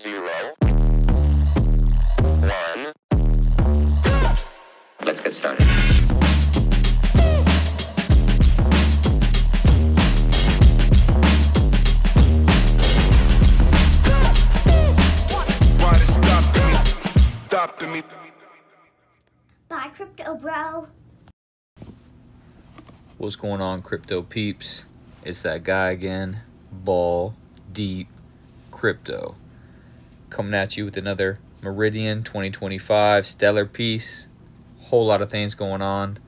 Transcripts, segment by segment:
0, 1. Let's get started. Why they stopping me? Bye, crypto bro. What's going on, crypto peeps? It's that guy again, Ball Deep Crypto, coming at you with another Meridian 2025 stellar piece. Whole lot of things going on.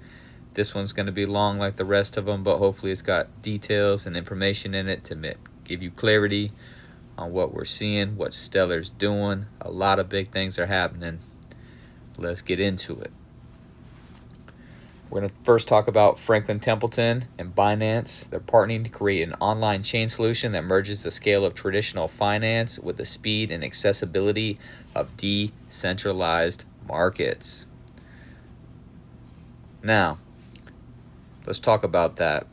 This one's going to be long like the rest of them, but hopefully it's got details and information in it to give you clarity on what we're seeing, what Stellar's doing. A lot of big things are happening. Let's get into it. We're going to first talk about Franklin Templeton and Binance. They're partnering to create an online chain solution that merges the scale of traditional finance with the speed and accessibility of decentralized markets. Now, let's talk about that.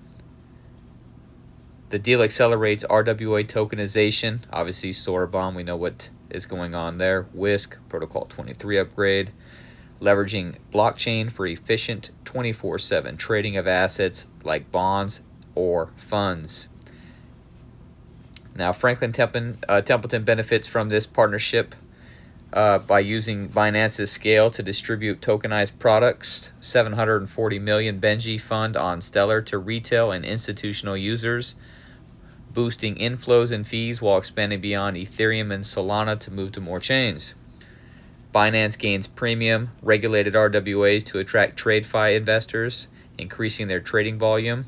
The deal accelerates RWA tokenization. Obviously, Soroban, we know what is going on there. Whisk, Protocol 23 upgrade. Leveraging blockchain for efficient 24/7 trading of assets like bonds or funds. Now, Franklin Templeton benefits from this partnership by using Binance's scale to distribute tokenized products. 740 million Benji fund on Stellar to retail and institutional users, boosting inflows and fees while expanding beyond Ethereum and Solana to move to more chains. Binance gains premium regulated RWAs to attract TradeFi investors, increasing their trading volume.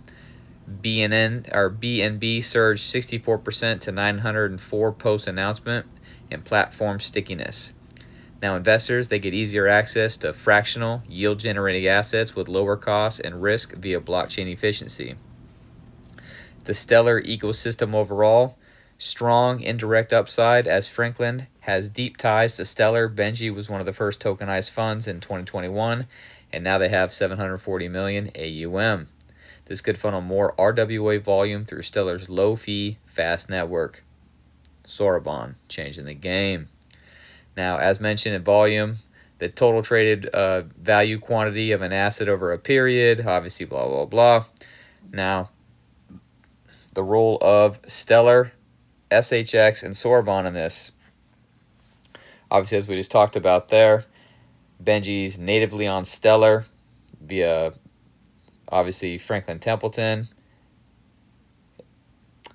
BNB surged 64% to 904 post-announcement, and platform stickiness. Now investors, they get easier access to fractional yield-generating assets with lower costs and risk via blockchain efficiency. The Stellar ecosystem overall, strong indirect upside as Franklin has deep ties to Stellar. Benji was one of the first tokenized funds in 2021, and now they have 740 million AUM. This could funnel more RWA volume through Stellar's low-fee, fast network. Soroban, changing the game. Now, as mentioned in volume, the total traded value quantity of an asset over a period, obviously blah, blah, blah. Now, the role of Stellar, SHX, and Soroban in this. Obviously, as we just talked about there, Benji's natively on Stellar via, obviously, Franklin Templeton.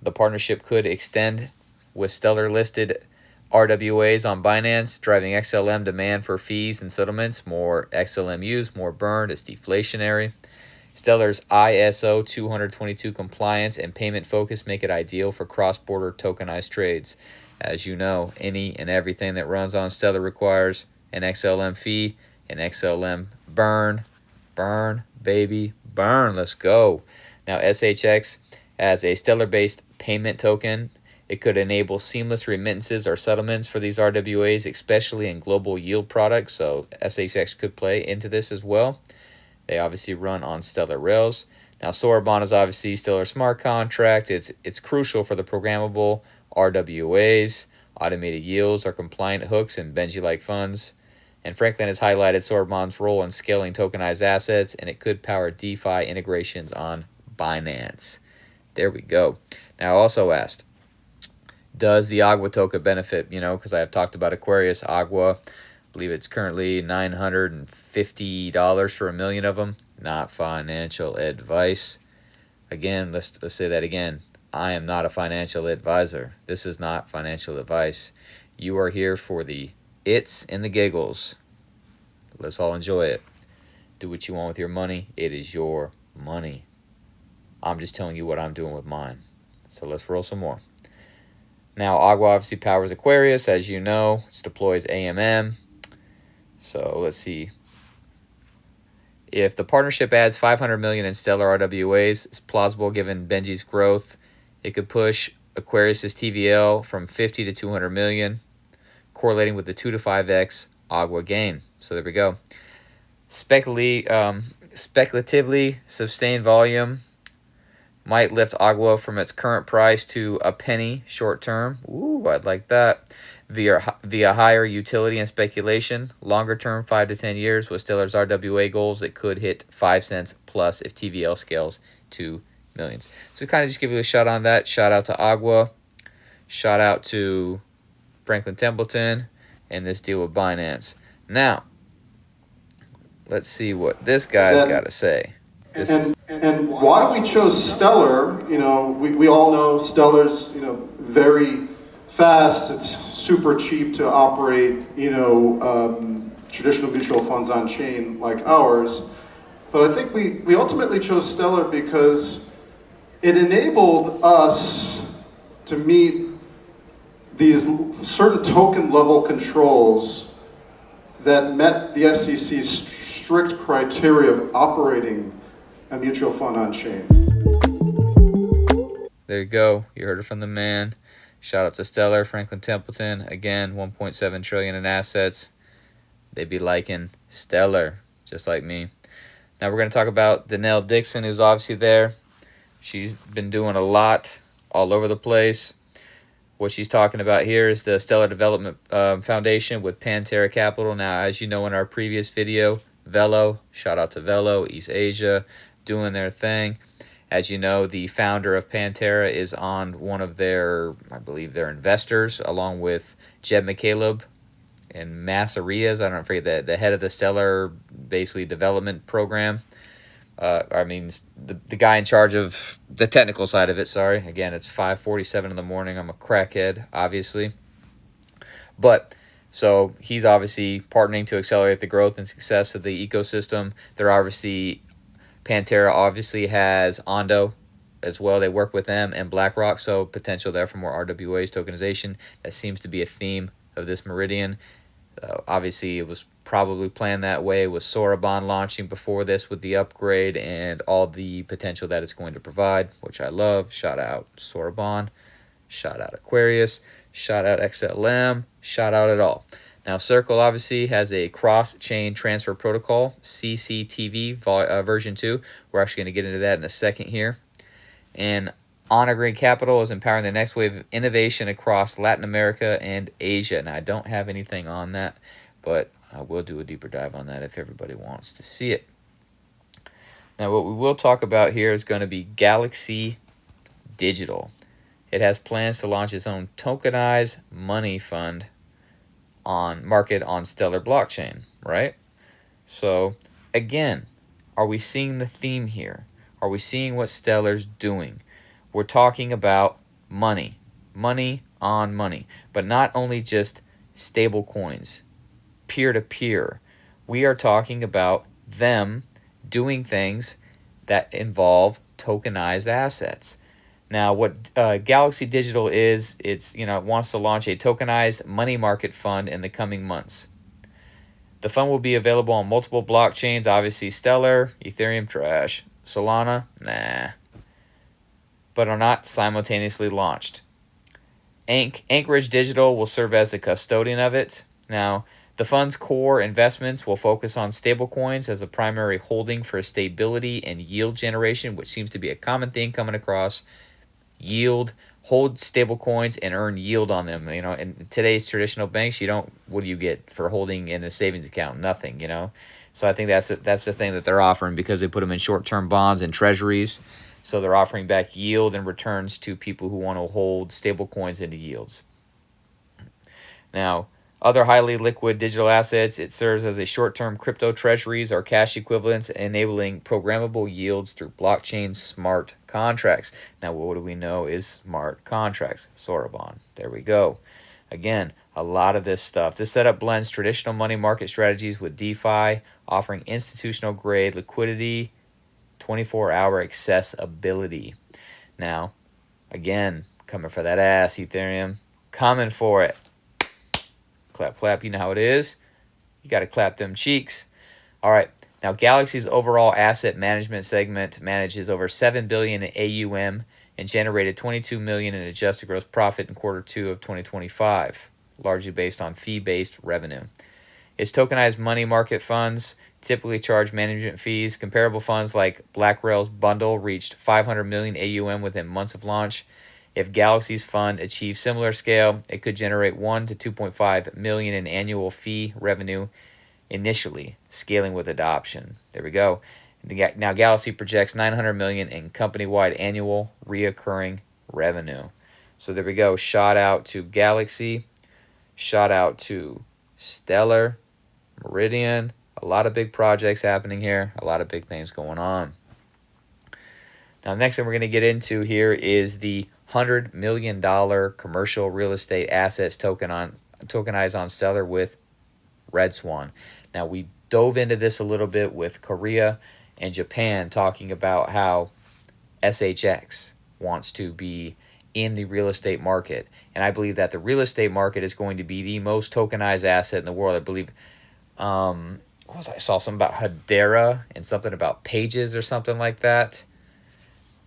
The partnership could extend with Stellar-listed RWAs on Binance, driving XLM demand for fees and settlements. More XLM used, more burned. It's deflationary. Stellar's ISO 222 compliance and payment focus make it ideal for cross-border tokenized trades. As you know, any and everything that runs on Stellar requires an XLM fee, an XLM burn. Burn, baby, burn. Let's go. Now, SHX, as a Stellar-based payment token, it could enable seamless remittances or settlements for these RWAs, especially in global yield products. So SHX could play into this as well. They obviously run on Stellar rails. Now, Soroban is obviously Stellar smart contract. It's crucial for the programmable RWAs. Automated yields are compliant hooks and Benji-like funds. And Franklin has highlighted Soroban's role in scaling tokenized assets, and it could power DeFi integrations on Binance. There we go. Now, I also asked, does the Agua token benefit? Because I have talked about Aquarius Agua. I believe it's currently $950 for 1 million of them. Not financial advice. Again, let's say that again. I am not a financial advisor. This is not financial advice. You are here for the its and the giggles. Let's all enjoy it. Do what you want with your money. It is your money. I'm just telling you what I'm doing with mine. So let's roll some more. Now, Agua obviously powers Aquarius, as you know. It deploys AMM. So let's see. If the partnership adds 500 million in Stellar RWAs, it's plausible given Benji's growth. It could push Aquarius's TVL from 50 to 200 million, correlating with the 2 to 5x Agua gain. So there we go. Speculatively sustained volume might lift Agua from its current price to a penny short term. Ooh, I'd like that. via higher utility and speculation. Longer term, 5 to 10 years, with Stellar's RWA goals, it could hit 5 cents plus if TVL scales to millions. So kind of just give you a shout on that. Shout out to Agua. Shout out to Franklin Templeton and this deal with Binance. Now, let's see what this guy's got to say. And why we chose Stellar, we all know Stellar's, very fast, it's super cheap to operate, traditional mutual funds on chain like ours. But I think we ultimately chose Stellar because it enabled us to meet these certain token level controls that met the SEC's strict criteria of operating a mutual fund on chain. There you go. You heard it from the man. Shout out to Stellar, Franklin Templeton. Again, 1.7 trillion in assets. They be liking Stellar, just like me. Now we're going to talk about Danelle Dixon, who's obviously there. She's been doing a lot all over the place. What she's talking about here is the Stellar Development Foundation with Pantera Capital. Now, as you know in our previous video, Velo, shout out to Velo, East Asia, doing their thing. As you know, the founder of Pantera is on one of their, I believe, their investors, along with Jeb McCaleb and Massarias. I don't forget the head of the Stellar, basically, development program. The guy in charge of the technical side of it, sorry. Again, it's 5:47 in the morning. I'm a crackhead, obviously. But, so he's obviously partnering to accelerate the growth and success of the ecosystem. Pantera obviously has Ondo as well. They work with them and BlackRock, so potential there for more RWAs tokenization. That seems to be a theme of this Meridian. Obviously, it was probably planned that way with Soroban launching before this with the upgrade and all the potential that it's going to provide, which I love. Shout out Soroban. Shout out Aquarius. Shout out XLM. Shout out it all. Now, Circle obviously has a cross-chain transfer protocol, CCTV version 2. We're actually going to get into that in a second here. And Honor Green Capital is empowering the next wave of innovation across Latin America and Asia. Now, I don't have anything on that, but I will do a deeper dive on that if everybody wants to see it. Now, what we will talk about here is going to be Galaxy Digital. It has plans to launch its own tokenized money fund market on Stellar blockchain, right? So, again, are we seeing the theme here? Are we seeing what Stellar's doing? We're talking about money on money, but not only just stable coins, peer-to-peer. We are talking about them doing things that involve tokenized assets. Now, what Galaxy Digital is, it wants to launch a tokenized money market fund in the coming months. The fund will be available on multiple blockchains, obviously Stellar, Ethereum trash, Solana, nah, but are not simultaneously launched. Anchorage Digital will serve as the custodian of it. Now, the fund's core investments will focus on stablecoins as a primary holding for stability and yield generation, which seems to be a common thing coming across. Hold stablecoins and earn yield on them. In today's traditional banks, what do you get for holding in a savings account? Nothing, So I think that's the thing that they're offering, because they put them in short-term bonds and treasuries. So they're offering back yield and returns to people who want to hold stable coins into yields. Now, other highly liquid digital assets, it serves as a short-term crypto treasuries or cash equivalents, enabling programmable yields through blockchain smart contracts. Now, what do we know is smart contracts? Soroban. There we go. Again, a lot of this stuff. This setup blends traditional money market strategies with DeFi, offering institutional-grade liquidity, 24-hour accessibility. Now, again, coming for that ass, Ethereum. Coming for it. Clap, clap. You know how it is. You got to clap them cheeks. All right. Now, Galaxy's overall asset management segment manages over $7 billion in AUM and generated $22 million in adjusted gross profit in Q2 of 2025, largely based on fee-based revenue. Its tokenized money market funds typically charge management fees. Comparable funds like BlackRail's Bundle reached $500 million AUM within months of launch. If Galaxy's fund achieves similar scale, it could generate 1 to 2.5 million in annual fee revenue initially, scaling with adoption. There we go. Now Galaxy projects 900 million in company-wide annual reoccurring revenue. So there we go. Shout out to Galaxy. Shout out to Stellar, Meridian. A lot of big projects happening here. A lot of big things going on. Now, the next thing we're going to get into here is the $100 million commercial real estate assets tokenized on Stellar with Red Swan. Now, we dove into this a little bit with Korea and Japan, talking about how SHX wants to be in the real estate market. And I believe that the real estate market is going to be the most tokenized asset in the world. I believe, I saw something about Hedera and something about Pages or something like that.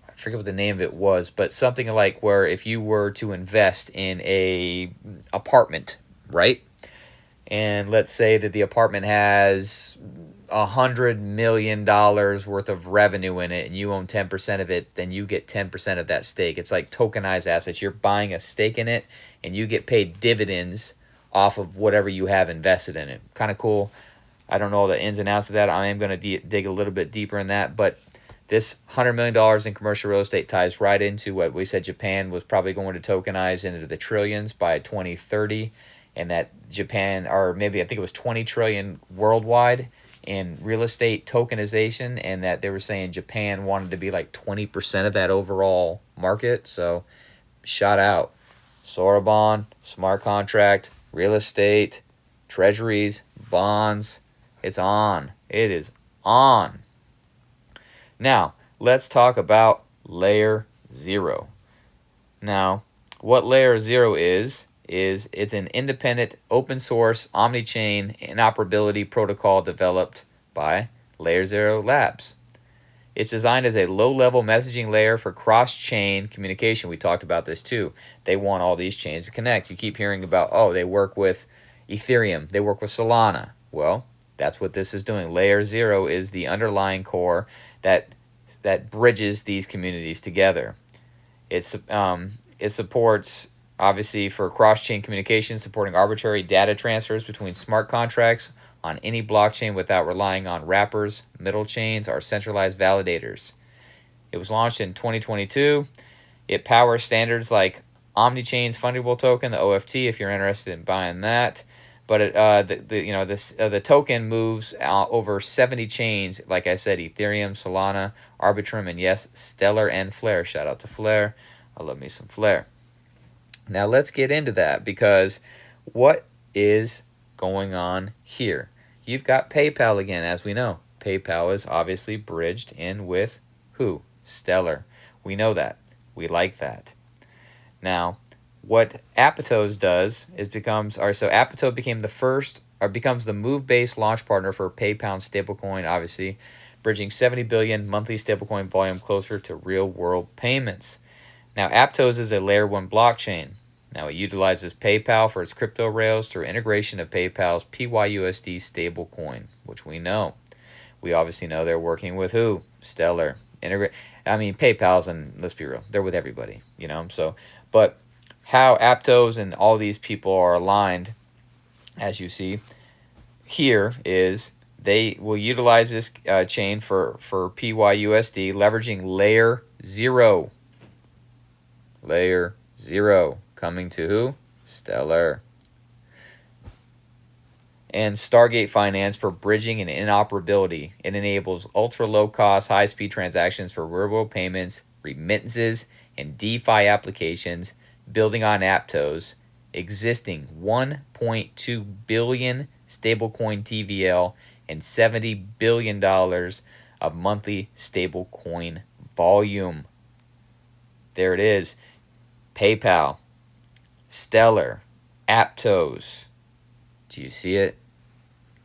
I forget what the name of it was, but something like where if you were to invest in a apartment, right? And let's say that the apartment has $100 million worth of revenue in it and you own 10% of it, then you get 10% of that stake. It's like tokenized assets. You're buying a stake in it and you get paid dividends off of whatever you have invested in it. Kind of cool. I don't know all the ins and outs of that. I am going to dig a little bit deeper in that, but this $100 million in commercial real estate ties right into what we said Japan was probably going to tokenize into the trillions by 2030, and that Japan, or maybe I think it was 20 trillion worldwide in real estate tokenization, and that they were saying Japan wanted to be like 20% of that overall market. So shout out. Soroban, smart contract, real estate, treasuries, bonds. It's on. It is on. Now, let's talk about Layer 0. Now, what Layer 0 is it's an independent, open source, omni-chain inoperability protocol developed by Layer 0 Labs. It's designed as a low-level messaging layer for cross-chain communication. We talked about this too. They want all these chains to connect. You keep hearing about, oh, they work with Ethereum, they work with Solana. Well, that's what this is doing. Layer 0 is the underlying core that bridges these communities together. It supports, obviously, for cross-chain communication, supporting arbitrary data transfers between smart contracts on any blockchain without relying on wrappers, middle chains, or centralized validators. It was launched in 2022. It powers standards like OmniChain's fungible token, the OFT, if you're interested in buying that. But the token moves over 70 chains. Like I said, Ethereum, Solana, Arbitrum, and yes, Stellar and Flare. Shout out to Flare. I love me some Flare. Now let's get into that, because what is going on here? You've got PayPal again, as we know. PayPal is obviously bridged in with who? Stellar. We know that. We like that. Now, what Aptos does is Aptos became becomes the move-based launch partner for PayPal stablecoin, obviously, bridging 70 billion monthly stablecoin volume closer to real-world payments. Now, Aptos is a Layer 1 blockchain. Now, it utilizes PayPal for its crypto rails through integration of PayPal's PYUSD stablecoin, which we know. We obviously know they're working with who? Stellar. PayPal's, and let's be real, they're with everybody, but how Aptos and all these people are aligned, as you see here, is they will utilize this chain for PYUSD, leveraging Layer 0. Layer 0 coming to who? Stellar. And Stargate Finance for bridging and inoperability. It enables ultra-low-cost, high-speed transactions for real-world payments, remittances, and DeFi applications, building on Aptos' existing 1.2 billion stablecoin TVL and $70 billion of monthly stablecoin volume. There it is. PayPal, Stellar, Aptos. Do you see it?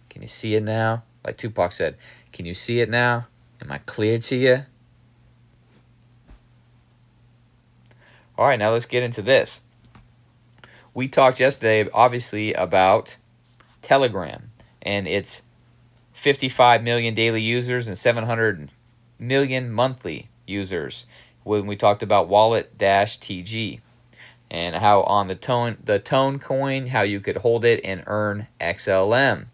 Can you see it now? Like Tupac said, can you see it now? Am I clear to you? All right, now let's get into this. We talked yesterday, obviously, about Telegram and its 55 million daily users and 700 million monthly users. when we talked about wallet-tg, and how on the tone coin, how you could hold it and earn XLM.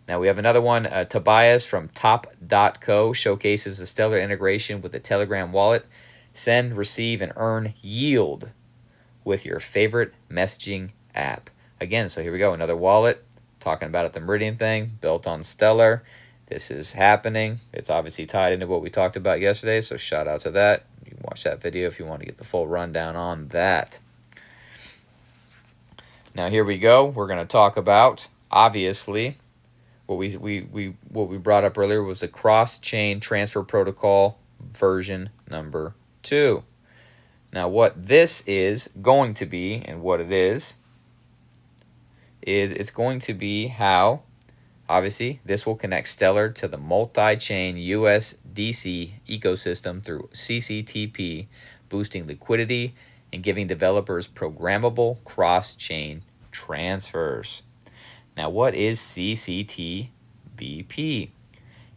Now we have another one. Tobias from top.co showcases the stellar integration with the Telegram wallet. Send, receive, and earn yield with your favorite messaging app. Again, so here we go, another wallet, talking about it, the Meridian thing, built on Stellar. This is happening. It's obviously tied into what we talked about yesterday, so shout out to that. You can watch that video if you want to get the full rundown on that. Now here we go. We're going to talk about, obviously, what we brought up earlier was the cross-chain transfer protocol version number 2. Now what this is going to be, and what it is it's going to be how, obviously, this will connect Stellar to the multi-chain USDC ecosystem through CCTP, boosting liquidity and giving developers programmable cross-chain transfers. Now, what is CCTVP?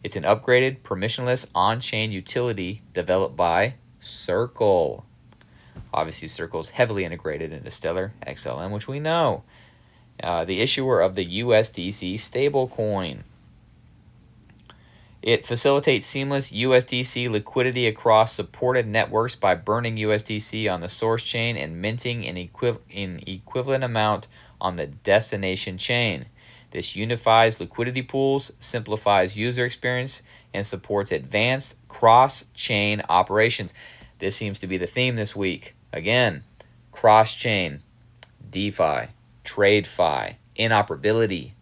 It's an upgraded, permissionless on-chain utility developed by Circle. Obviously, Circle is heavily integrated into Stellar XLM, which we know. The issuer of the USDC stablecoin. It facilitates seamless USDC liquidity across supported networks by burning USDC on the source chain and minting an equivalent amount on the destination chain. This unifies liquidity pools, simplifies user experience, and supports advanced cross-chain operations. This seems to be the theme this week. Again, cross-chain, DeFi, TradeFi, inoperability.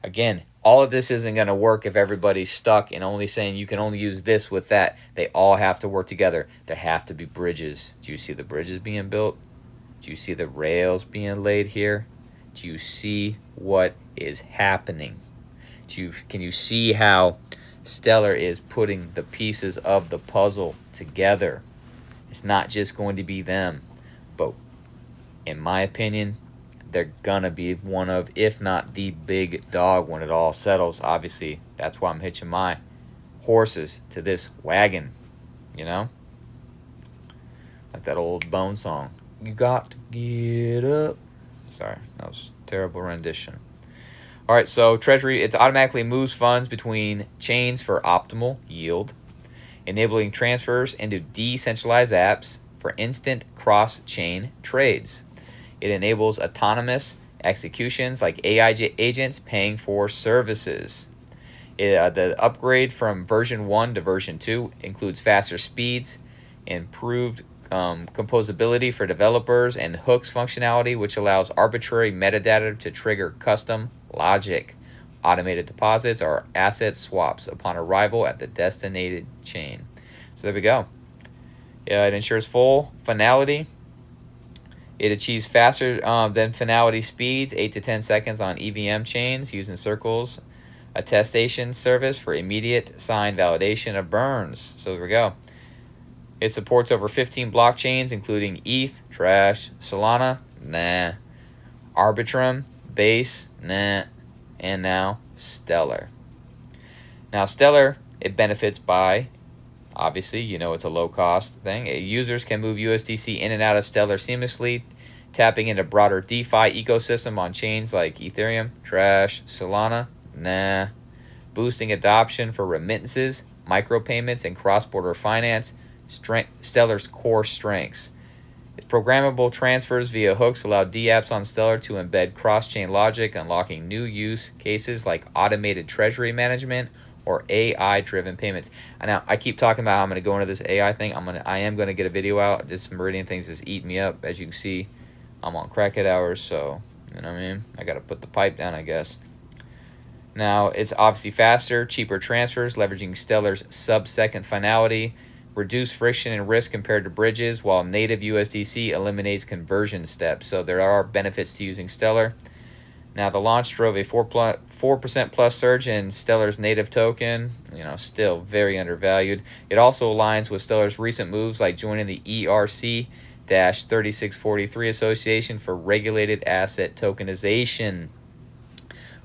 Again, all of this isn't going to work if everybody's stuck in only saying you can only use this with that. They all have to work together. There have to be bridges. Do you see the bridges being built? Do you see the rails being laid here? Do you see what is happening? Can you see how Stellar is putting the pieces of the puzzle together? It's not just going to be them, but in my opinion, they're gonna be one of, if not the big dog when it all settles. Obviously, that's why I'm hitching my horses to this wagon, you know? Like that old Bone song. You got to get up. Sorry, that was a terrible rendition. All right, so Treasury, it automatically moves funds between chains for optimal yield, enabling transfers into decentralized apps for instant cross-chain trades. It enables autonomous executions like AI agents paying for services. The upgrade from version 1 to version 2 includes faster speeds, improved composability for developers, and hooks functionality, which allows arbitrary metadata to trigger custom logic, automated deposits, or asset swaps upon arrival at the destination chain. So there we go. It ensures full finality. It achieves faster than finality speeds, 8 to 10 seconds on EVM chains using Circle's attestation service for immediate sign validation of burns. So there we go. It supports over 15 blockchains, including ETH, trash, Solana, nah, Arbitrum, Base, nah, and now Stellar. Now Stellar, it benefits by, obviously, you know it's a low-cost thing. Users can move USDC in and out of Stellar seamlessly, tapping into broader DeFi ecosystem on chains like Ethereum, Trash, Solana, nah. Boosting adoption for remittances, micropayments, and cross-border finance, Stellar's core strengths. Its programmable transfers via hooks allow dApps on Stellar to embed cross-chain logic, unlocking new use cases like automated treasury management or AI-driven payments. Now, I keep talking about how I'm going to go into this AI thing. I am going to get a video out. This Meridian thing's just eating me up. As you can see, I'm on crackhead hours, so, you know what I mean? I got to put the pipe down, I guess. Now, it's obviously faster, cheaper transfers, leveraging Stellar's sub-second finality, reduce friction and risk compared to bridges, while native USDC eliminates conversion steps. So there are benefits to using Stellar. Now, the launch drove a 4% plus surge in Stellar's native token, still very undervalued. It also aligns with Stellar's recent moves like joining the ERC-3643 Association for Regulated Asset Tokenization.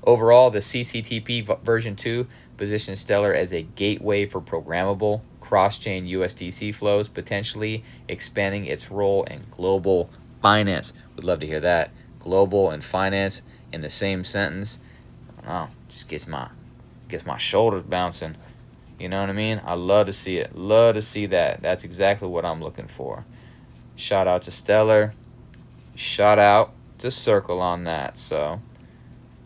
Overall, the CCTP version 2 positions Stellar as a gateway for programmable cross-chain USDC flows, potentially expanding its role in global finance. Would love to hear that. Global and finance in the same sentence. Oh, just gets my shoulders bouncing. You know what I mean? I love to see it. Love to see that. That's exactly what I'm looking for. Shout out to Stellar. Shout out to Circle on that. So,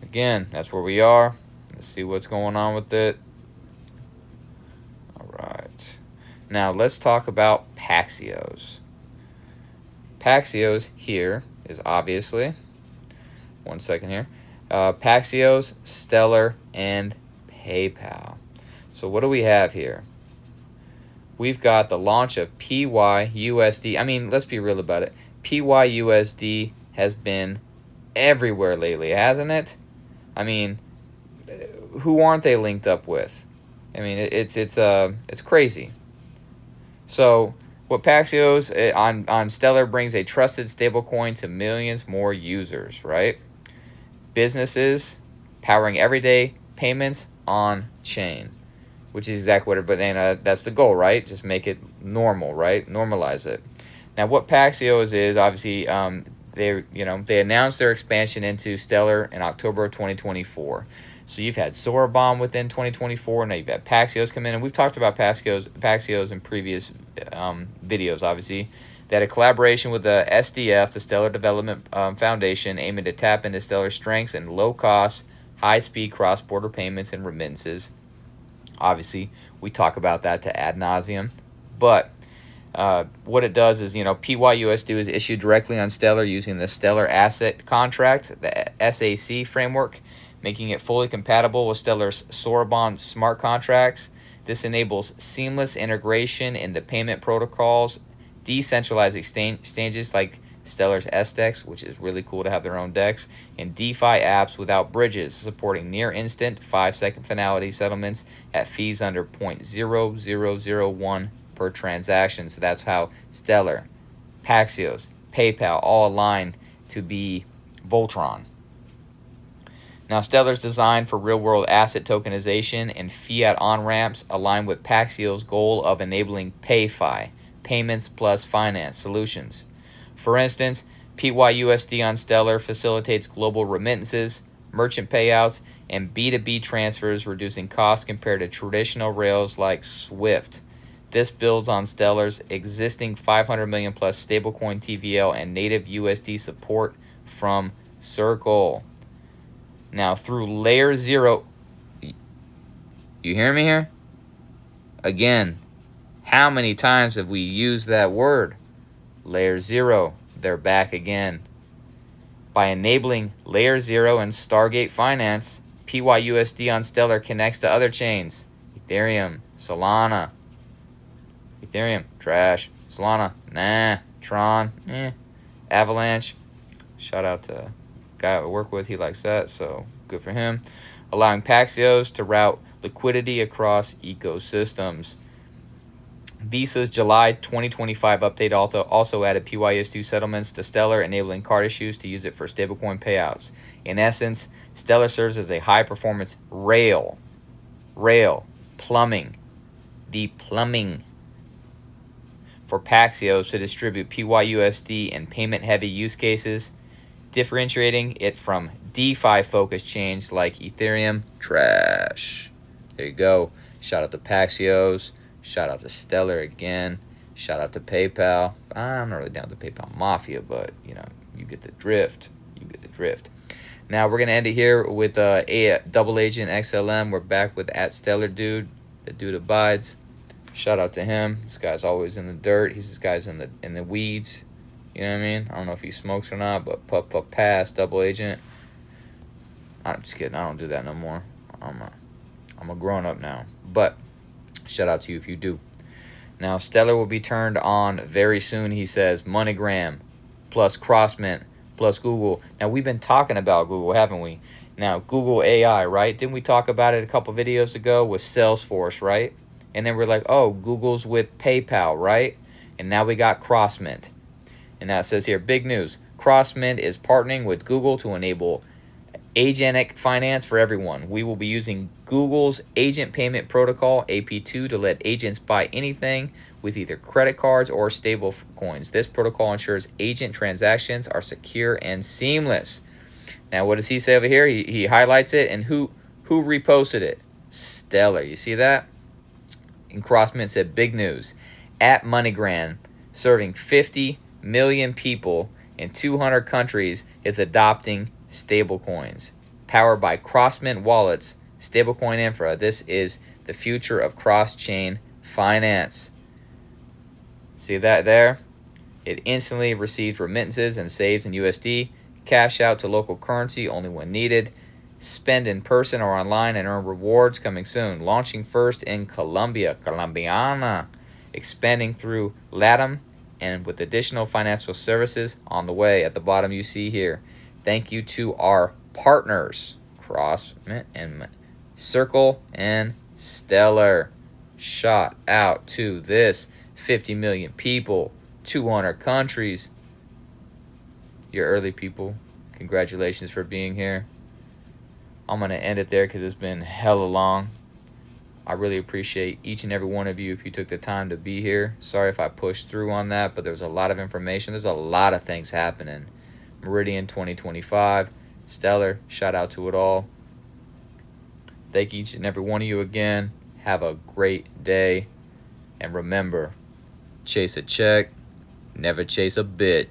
again, that's where we are. Let's see what's going on with it. All right. Now, let's talk about Paxios. Paxios here is obviously, one second here, Paxios, Stellar, and PayPal. So what do we have here? We've got the launch of PYUSD. I mean, let's be real about it. PYUSD has been everywhere lately, hasn't it? I mean, who aren't they linked up with? I mean, it's crazy. So what Paxios on Stellar brings a trusted stablecoin to millions more users, right? Businesses powering everyday payments on chain, which is exactly what that's the goal, right? Just make it normal, right? Normalize it. Now, what Paxios is, obviously, they announced their expansion into Stellar in October of 2024. So you've had Soroban within 2024. Now you've had Paxios come in, and we've talked about Paxios in previous videos, obviously. That a collaboration with the SDF, the Stellar Development Foundation, aiming to tap into Stellar's strengths and low-cost, high-speed cross-border payments and remittances. Obviously, we talk about that to ad nauseum, but what it does is, PYUSD is issued directly on Stellar using the Stellar Asset Contract, the SAC framework, making it fully compatible with Stellar's Soroban smart contracts. This enables seamless integration into payment protocols, decentralized exchanges like Stellar's SDEX, which is really cool to have their own DEX, and DeFi apps without bridges, supporting near-instant 5-second finality settlements at fees under 0.0001 per transaction. So that's how Stellar, Paxios, PayPal all align to be Voltron. Now, Stellar's designed for real-world asset tokenization and fiat on-ramps align with Paxios' goal of enabling PayFi, payments plus finance solutions. For instance, PYUSD on Stellar facilitates global remittances, merchant payouts, and B2B transfers, reducing costs compared to traditional rails like SWIFT. This builds on Stellar's existing 500 million plus stablecoin TVL and native USD support from Circle. Now, through Layer 0, you hear me here? Again, how many times have we used that word? Layer 0, they're back again. By enabling Layer 0 and Stargate Finance, PYUSD on Stellar connects to other chains. Ethereum, Solana. Ethereum, trash. Solana, nah. Tron, Avalanche. Shout out to a guy I work with, he likes that, so good for him. Allowing Paxios to route liquidity across ecosystems. Visa's July 2025 update also added PYUSD settlements to Stellar, enabling card issues to use it for stablecoin payouts. In essence, Stellar serves as a high-performance rail, plumbing for Paxios to distribute PYUSD in payment-heavy use cases, differentiating it from DeFi-focused chains like Ethereum. Trash. There you go. Shout out to Paxios. Shout out to Stellar again. Shout out to PayPal. I'm not really down with the PayPal Mafia, but, you get the drift. Now, we're going to end it here with a double agent XLM. We're back with @StellarDude. The dude abides. Shout out to him. This guy's always in the dirt. This guy's in the weeds. You know what I mean? I don't know if he smokes or not, but puff pass, double agent. I'm just kidding. I don't do that no more. I'm a grown up now. But shout out to you if you do. Now, Stellar will be turned on very soon, he says. MoneyGram plus Crossmint plus Google. Now, we've been talking about Google, haven't we? Now, Google AI, right? Didn't we talk about it a couple videos ago with Salesforce, right? And then we're like, oh, Google's with PayPal, right? And now we got Crossmint. And now it says here, big news. Crossmint is partnering with Google to enable Agentic finance for everyone. We will be using Google's Agent Payment Protocol, AP2, to let agents buy anything with either credit cards or stable coins. This protocol ensures agent transactions are secure and seamless. Now, what does he say over here? He highlights it, and who reposted it? Stellar. You see that? And Crossmint said, big news. At MoneyGram, serving 50 million people in 200 countries, is adopting stablecoins. Powered by Crossmint wallets, stablecoin infra. This is the future of cross-chain finance. See that there? It instantly receives remittances and saves in USD. Cash out to local currency only when needed. Spend in person or online and earn rewards coming soon. Launching first in Colombia, Colombiana. Expanding through LATAM and with additional financial services on the way. At the bottom you see here. Thank you to our partners, Crossmint and Circle and Stellar. Shout out to this 50 million people, 200 countries. You're early, people. Congratulations for being here. I'm going to end it there because it's been hella long. I really appreciate each and every one of you if you took the time to be here. Sorry if I pushed through on that, but there's a lot of information. There's a lot of things happening. Meridian 2025, Stellar, shout out to it all. Thank each and every one of you again. Have a great day. And remember, chase a check, never chase a bit.